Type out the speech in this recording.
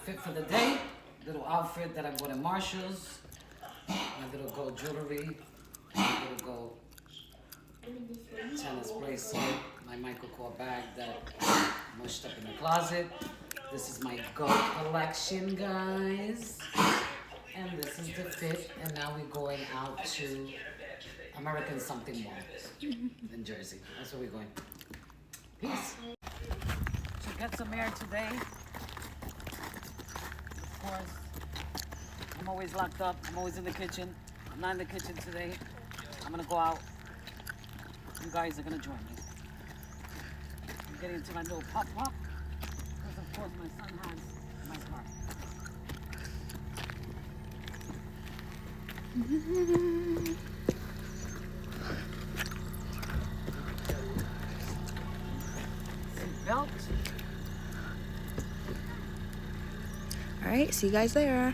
fit for the day. Little outfit that I bought in Marshall's. My little gold jewelry. My little gold tennis bracelet. My Michael Kors bag that I mushed up in the closet. This is my gold collection, guys. And this is the fit. And now we're going out to American something mall in Jersey. That's where we're going. Peace. So get some air today. Of course, I'm always locked up. I'm always in the kitchen. I'm not in the kitchen today. I'm gonna go out. You guys are gonna join me. I'm getting into my little pop-pop. Because of course my son has my car. Seatbelt. All right, see you guys there.